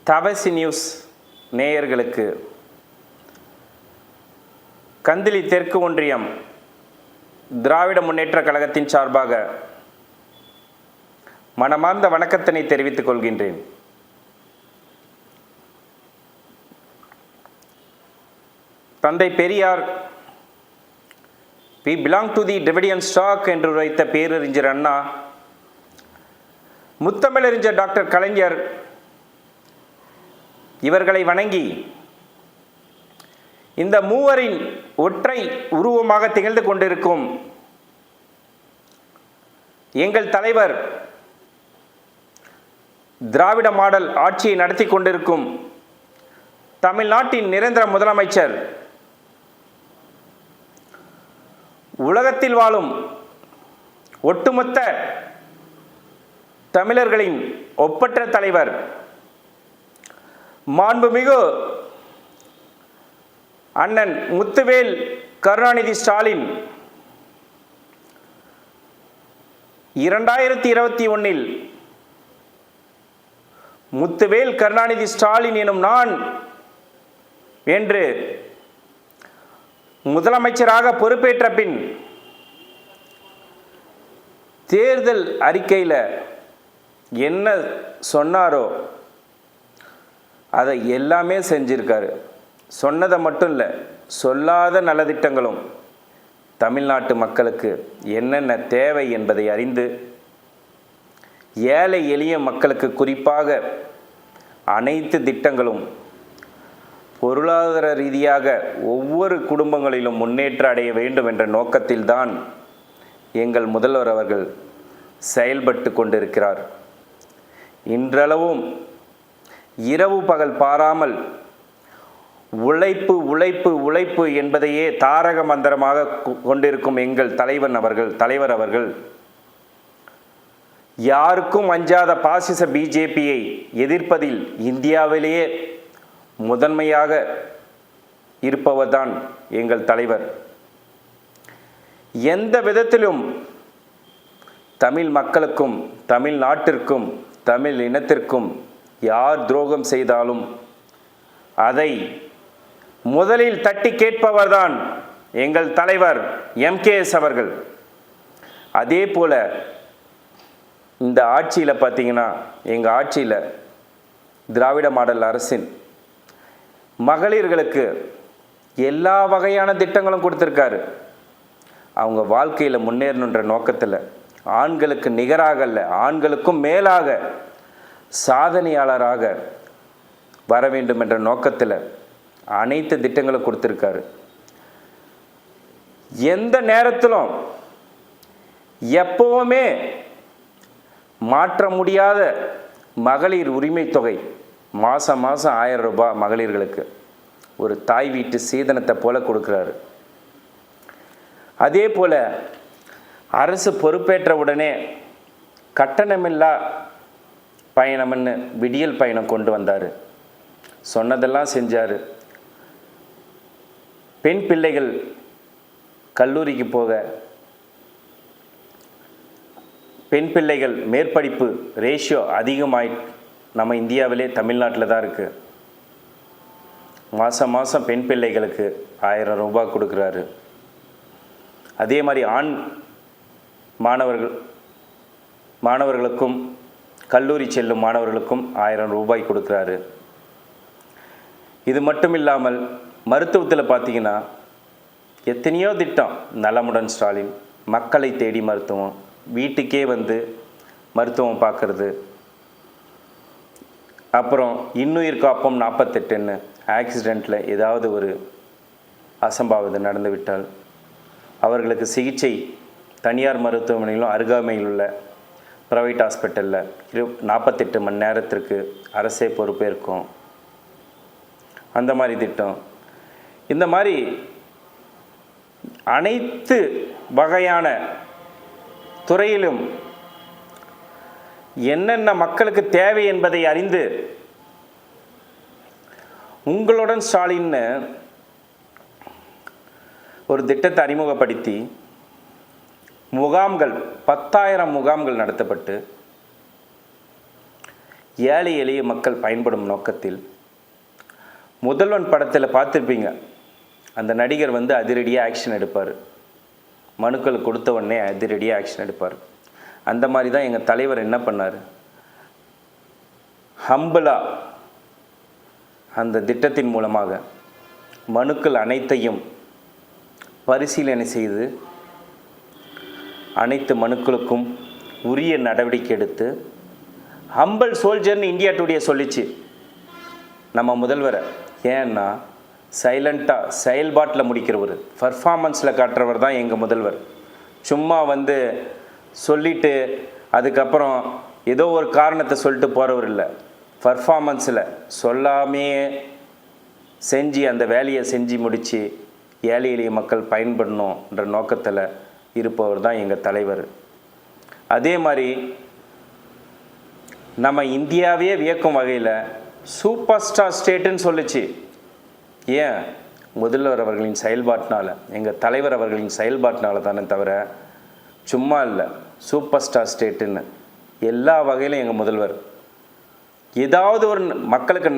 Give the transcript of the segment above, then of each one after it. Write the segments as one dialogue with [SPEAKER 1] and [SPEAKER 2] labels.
[SPEAKER 1] தவசி news நேயர்களுக்கு கந்திலி தெற்கு ஒன்றியம் திராவிட முன்னேற்றக் கழகத்தின் சார்பாக மனமார்ந்த வணக்கத்தினை தெரிவித்துக் கொள்கின்றேன். தந்தை Periyar we belong to the Dravidian stock என்று உரைத்த பேரறிஞர் அண்ணா, முத்தமிழறிஞர் டாக்டர் கலைஞர் இவர்களை வணங்கி இந்த மூவரின் ஒற்றை உருவமாக திகழ்ந்து கொண்டிருக்கும் எங்கள் தலைவர், திராவிட மாடல் ஆட்சியை நடத்தி கொண்டிருக்கும் தமிழ்நாட்டின் நிரந்தர முதலமைச்சர், உலகத்தில் வாழும் ஒட்டுமொத்த தமிழர்களின் ஒப்பற்ற தலைவர், மாண்புமிகு அண்ணன் முத்துவேல் கருணாநிதி ஸ்டாலின் 2021 முத்துவேல் கருணாநிதி ஸ்டாலின் எனும் நான் என்று முதலமைச்சராக பொறுப்பேற்ற பின் தேர்தல் அறிக்கையில் என்ன சொன்னாரோ அதை எல்லாமே செஞ்சிருக்காரு. சொன்னதை மட்டும் இல்லை, சொல்லாத நலத்திட்டங்களும் தமிழ்நாட்டு மக்களுக்கு என்னென்ன தேவை என்பதை அறிந்து ஏழை எளிய மக்களுக்கு குறிப்பாக அனைத்து திட்டங்களும் பொருளாதார ரீதியாக ஒவ்வொரு குடும்பங்களிலும் முன்னேற்றம் அடைய வேண்டும் என்ற நோக்கத்தில்தான் எங்கள் முதல்வர் அவர்கள் செயல்பட்டு கொண்டிருக்கிறார். இன்றளவும் இரவு பகல் பாராமல் உழைப்பு உழைப்பு உழைப்பு என்பதையே தாரக மந்திரமாக கொண்டிருக்கும் எங்கள் தலைவர் அவர்கள் யாருக்கும் அஞ்சாத பாசிச பிஜேபியை எதிர்ப்பதில் இந்தியாவிலேயே முதன்மையாக இருப்பவர்தான் எங்கள் தலைவர். எந்த விதத்திலும் தமிழ் மக்களுக்கும் தமிழ்நாட்டிற்கும் தமிழ் இனத்திற்கும் யார் துரோகம் செய்தாலும் அதை முதலில் தட்டி கேட்பவர்தான் எங்கள் தலைவர் MKS அவர்கள். அதே போல இந்த ஆட்சியில் பார்த்தீங்கன்னா, எங்கள் ஆட்சியில் திராவிட மாடல் அரசின் மகளிர்களுக்கு எல்லா வகையான திட்டங்களும் கொடுத்துருக்காரு. அவங்க வாழ்க்கையில் முன்னேறணுன்ற நோக்கத்தில் ஆண்களுக்கு நிகராக அல்ல, ஆண்களுக்கும் மேலாக சாதனையாளராக வர வேண்டும் என்ற நோக்கத்தில் அனைத்து திட்டங்களும் கொடுத்துருக்காரு. எந்த நேரத்திலும் எப்பவுமே மாற்ற முடியாத மகளிர் உரிமை தொகை மாதம் 1000 ரூபாய் மகளிர்களுக்கு ஒரு தாய் வீட்டு சீதனத்தை போல கொடுக்குறாரு. அதே போல் அரசு பொறுப்பேற்ற உடனே கட்டணமில்லா பயணம்னு விடியல் பயணம் கொண்டு வந்தார். சொன்னதெல்லாம் செஞ்சார். பெண் பிள்ளைகள் கல்லூரிக்கு போக, பெண் பிள்ளைகள் மேற்படிப்பு ரேஷியோ அதிகமாய் நம்ம இந்தியாவிலே தமிழ்நாட்டில் தான் இருக்குது. மாதம் பெண் பிள்ளைகளுக்கு 1000 ரூபாய் கொடுக்குறாரு. அதே மாதிரி ஆண் மாணவர்களுக்கும் கல்லூரி செல்லும் மாணவர்களுக்கும் 1000 ரூபாய் கொடுக்குறாரு. இது மட்டும் இல்லாமல் மருத்துவத்தில் பார்த்தீங்கன்னா எத்தனையோ திட்டம். நலமுடன் ஸ்டாலின், மக்களை தேடி மருத்துவம், வீட்டுக்கே வந்து மருத்துவம் பார்க்குறது. அப்புறம் இன்னுயிர் காப்போம் 48ன்னு ஆக்சிடெண்ட்டில் ஏதாவது ஒரு அசம்பாவிதம் நடந்துவிட்டால் அவர்களுக்கு சிகிச்சை தனியார் மருத்துவமனையிலும் அருகாமையில் உள்ள ப்ரைவேட் ஹாஸ்பிட்டலில் 48 மணி நேரத்திற்கு அரசே பொறுப்பேற்கும். அந்த மாதிரி திட்டம். இந்த மாதிரி அனைத்து வகையான துறையிலும் என்னென்ன மக்களுக்கு தேவை என்பதை அறிந்து உங்களுடன் ஸ்டாலின்னு ஒரு திட்டத்தை அறிமுகப்படுத்தி முகாம்கள் 10,000 முகாம்கள் நடத்தப்பட்டு ஏழை எளிய மக்கள் பயன்படும் நோக்கத்தில் முதல்வன் படத்தில் பார்த்துருப்பீங்க, அந்த நடிகர் வந்து அதிரடியாக ஆக்ஷன் எடுப்பார். மனுக்கள் கொடுத்த உடனே அதிரடியாக ஆக்ஷன் எடுப்பார். அந்த மாதிரி தான் எங்கள் தலைவர் என்ன பண்ணார், ஹம்பிளாக அந்த திட்டத்தின் மூலமாக மனுக்கள் அனைத்தையும் பரிசீலனை செய்து அனைத்து மனுக்களுக்கும் உரிய நடவடிக்கை எடுத்து ஹம்பிள் சோல்ஜர்னு இந்தியா டுடே சொல்லிச்சு நம்ம முதல்வரை. ஏன்னா சைலண்ட்டாக செயல்பாட்டில் முடிக்கிறவர், பர்ஃபார்மன்ஸில் காட்டுறவர் தான் எங்கள் முதல்வர். சும்மா வந்து சொல்லிவிட்டு அதுக்கப்புறம் ஏதோ ஒரு காரணத்தை சொல்லிட்டு போகிறவர் இல்லை. பர்ஃபார்மன்ஸில் சொல்லாமே செஞ்சு அந்த வேலையை செஞ்சு முடித்து ஏழை எளிய மக்கள் பயன்படணுன்ற நோக்கத்தில் இருப்பவர் தான் எங்கள் தலைவர். அதே மாதிரி நம்ம இந்தியாவே வியக்கும் வகையில் சூப்பர் ஸ்டார் ஸ்டேட்டுன்னு சொல்லிச்சு. ஏன்? முதல்வர் அவர்களின் செயல்பாட்டினால, எங்கள் தலைவர் அவர்களின் செயல்பாட்டினால தானே தவிர சும்மா இல்லை. சூப்பர் ஸ்டார் ஸ்டேட்டுன்னு எல்லா வகையிலும் எங்கள் முதல்வர் ஏதாவது ஒரு மக்களுக்கு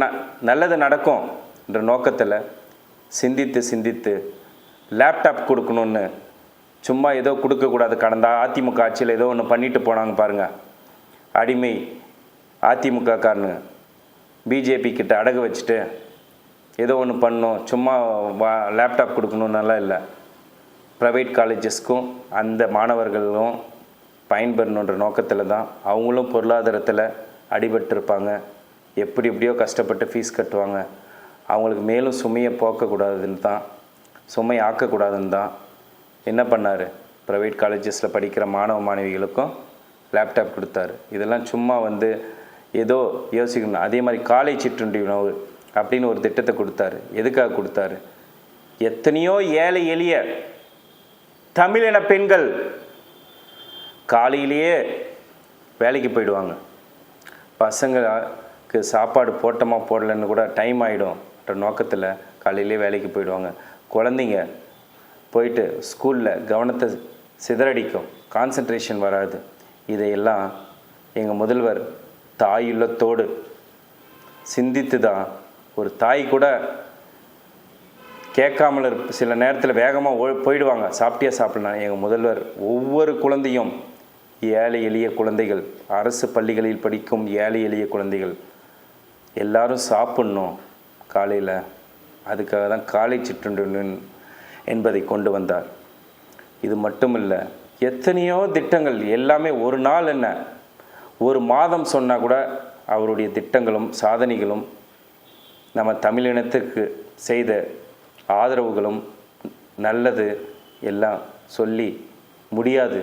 [SPEAKER 1] நல்லது நடக்கும்ன்ற நோக்கத்தில் சிந்தித்து லேப்டாப் கொடுக்கணுன்னு சும்மா ஏதோ கொடுக்கக்கூடாது. கடந்த அதிமுக ஆட்சியில் ஏதோ ஒன்று பண்ணிட்டு போனாங்க பாருங்கள். அடிமை அதிமுக காரனுங்க பிஜேபி கிட்ட அடகு வச்சுட்டு ஏதோ ஒன்று பண்ணணும், சும்மா லேப்டாப் கொடுக்கணுன்னெல்லாம் இல்லை. ப்ரைவேட் காலேஜஸ்க்கும் அந்த மாணவர்களும் பயன்பெறணுன்ற நோக்கத்தில் தான் அவங்களும் பொருளாதாரத்தில் அடிபட்டிருப்பாங்க. எப்படியோ கஷ்டப்பட்டு ஃபீஸ் கட்டுவாங்க. அவங்களுக்கு மேலும் சுமையை போக்கக்கூடாதுன்னு தான், சுமை ஆக்கக்கூடாதுன்னு தான் என்ன பண்ணார், ப்ரைவேட் காலேஜஸில் படிக்கிற மாணவ மாணவிகளுக்கும் லேப்டாப் கொடுத்தாரு. இதெல்லாம் சும்மா வந்து ஏதோ யோசிக்கணும். அதே மாதிரி காலை சிற்றுண்டி உணவு அப்படின்னு ஒரு திட்டத்தை கொடுத்தாரு. எதுக்காக கொடுத்தாரு? எத்தனையோ ஏழை எளிய தமிழின பெண்கள் காலையிலேயே வேலைக்கு போயிடுவாங்க. பசங்களுக்கு சாப்பாடு போட்டோமா போடலன்னு கூட டைம் ஆகிடும்ன்ற நோக்கத்தில் காலையிலே வேலைக்கு போயிடுவாங்க. குழந்தைங்க போயிட்டு ஸ்கூலில் கவனத்தை சிதறடிக்கும், கான்சன்ட்ரேஷன் வராது. இதையெல்லாம் எங்கள் முதல்வர் தாயுள்ளத்தோடு சிந்தித்து தான், ஒரு தாய் கூட கேட்காமல் சில நேரத்தில் வேகமாக போயிடுவாங்க, சாப்பிட்டியா சாப்பிடலாம். எங்கள் முதல்வர் ஒவ்வொரு குழந்தையும், ஏழை எளிய குழந்தைகள், அரசு பள்ளிகளில் படிக்கும் ஏழை எளிய குழந்தைகள் எல்லாரும் சாப்பிட்ணும் காலையில், அதுக்காக தான் காலை சிற்றுண்டி என்பதை கொண்டு வந்தார். இது மட்டும் இல்லை, எத்தனையோ திட்டங்கள், எல்லாமே ஒரு நாள் என்ன ஒரு மாதம் சொன்னால் கூட அவருடைய திட்டங்களும் சாதனைகளும் நம்ம தமிழினத்துக்கு செய்த ஆதரவுகளும் நல்லது எல்லாம் சொல்லி முடியாது.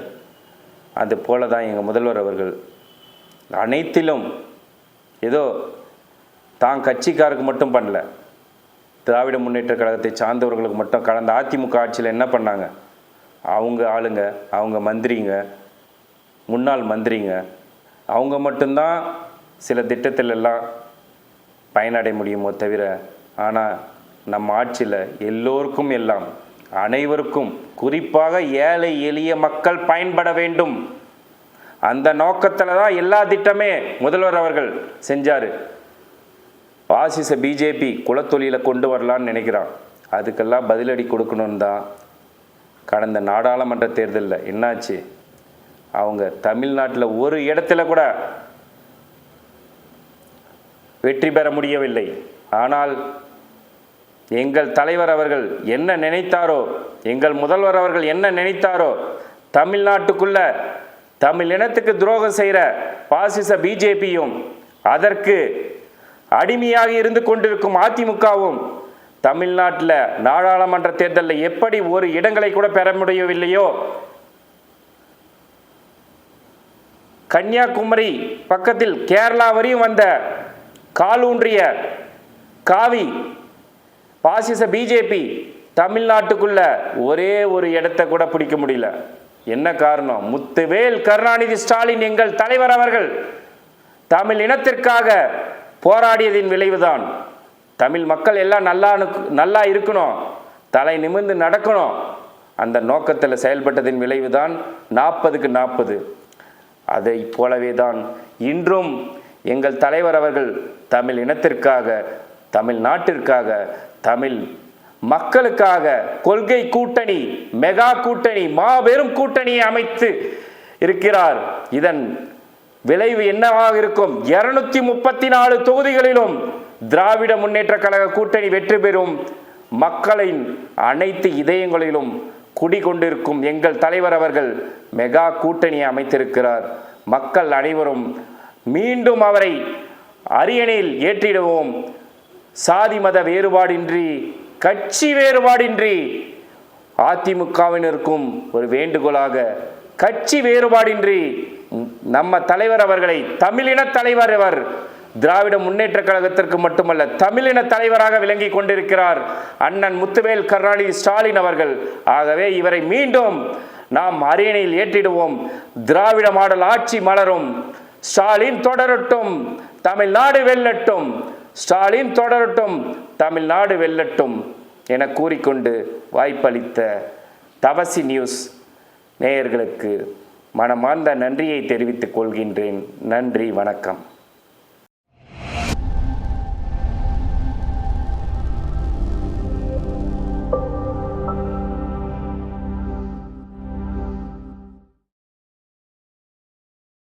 [SPEAKER 1] அது போல தான் எங்கள் முதல்வர் அவர்கள் அனைத்திலும் ஏதோ தான் கட்சிக்காருக்கு மட்டும் பண்ணல, திராவிட முன்னேற்ற கழகத்தை சார்ந்தவர்களுக்கு மட்டும். கடந்த அதிமுக ஆட்சியில் என்ன பண்ணாங்க, அவங்க ஆளுங்க, அவங்க மந்திரிங்க, முன்னாள் மந்திரிங்க, அவங்க மட்டும்தான் சில திட்டத்திலெல்லாம் பயனடைய முடியுமோ தவிர, ஆனால் நம்ம ஆட்சியில் எல்லோருக்கும் எல்லாம், அனைவருக்கும், குறிப்பாக ஏழை எளிய மக்கள் பயன்பட வேண்டும். அந்த நோக்கத்தில் தான் எல்லா திட்டமே முதல்வர் அவர்கள் செஞ்சார். பாசிச பிஜேபி குலத்தொழிலை கொண்டு வரலான்னு நினைக்கிறான். அதுக்கெல்லாம் பதிலடி கொடுக்கணுன்னு தான் கடந்த நாடாளுமன்ற தேர்தலில் என்னாச்சு, அவங்க தமிழ்நாட்டில் ஒரு இடத்துல கூட வெற்றி பெற முடியவில்லை. ஆனால் எங்கள் தலைவர் அவர்கள் என்ன நினைத்தாரோ, எங்கள் முதல்வர் அவர்கள் என்ன நினைத்தாரோ, தமிழ்நாட்டுக்குள்ள தமிழ் இனத்துக்கு துரோகம் செய்கிற பாசிச பிஜேபியும் அதற்கு அடிமையாக இருந்து கொண்டிருக்கும் அதிமுகவும் தமிழ்நாட்டில் நாடாளுமன்ற தேர்தலில் எப்படி ஒரு இடங்களை கூட பெற முடியவில்லையோ, கன்னியாகுமரி பக்கத்தில் கேரளா வரையும் வந்த காலூன்றிய காவி பாசிச பிஜேபி தமிழ்நாட்டுக்குள்ள ஒரே ஒரு இடத்தை கூட பிடிக்க முடியல. என்ன காரணம்? முத்துவேல் கருணாநிதி ஸ்டாலின் எங்கள் தலைவர் அவர்கள் தமிழ் இனத்திற்காக போராடியதின் விளைவுதான். தமிழ் மக்கள் எல்லாம் நல்லா இருக்கணும், தலை நிமிர்ந்து நடக்கணும், அந்த நோக்கத்தில் செயல்பட்டதின் விளைவுதான் 40க்கு 40. அதை போலவே தான் இன்றும் எங்கள் தலைவர் அவர்கள் தமிழ் இனத்திற்காக, தமிழ்நாட்டிற்காக, தமிழ் மக்களுக்காக கொள்கை கூட்டணி, மெகா கூட்டணி, மாபெரும் கூட்டணியை அமைத்து இருக்கிறார். இதன் விளைவு என்னவாக இருக்கும்? 234 தொகுதிகளிலும் திராவிட முன்னேற்ற கழக கூட்டணி வெற்றி பெறும். மக்களின் அனைத்து இதயங்களிலும் குடிகொண்டிருக்கும் எங்கள் தலைவர் அவர்கள் மெகா கூட்டணியை அமைத்திருக்கிறார். மக்கள் அனைவரும் மீண்டும் அவரை அரியணையில் ஏற்றிடுவோம். சாதி மத வேறுபாடின்றி, கட்சி வேறுபாடின்றி, அதிமுகவினருக்கும் ஒரு வேண்டுகோளாக, கட்சி வேறுபாடின்றி நம்ம தலைவர் அவர்களை, தமிழின தலைவர் அவர் திராவிட முன்னேற்ற கழகத்திற்கு மட்டுமல்ல தமிழின தலைவராக விளங்கி கொண்டிருக்கிறார் அண்ணன் முத்துவேல் கருணாநிதி ஸ்டாலின் அவர்கள். ஆகவே இவரை மீண்டும் நாம் அரியணையில் ஏற்றிடுவோம். திராவிட மாடல் ஆட்சி மலரும். ஸ்டாலின் தொடரட்டும், தமிழ்நாடு வெல்லட்டும். ஸ்டாலின் தொடரட்டும், தமிழ்நாடு வெல்லட்டும் என கூறிக்கொண்டு வாய்ப்பளித்த தவசி நியூஸ் நேயர்களுக்கு மனமார்ந்த நன்றியை தெரிவித்துக் கொள்கின்றேன். நன்றி, வணக்கம்.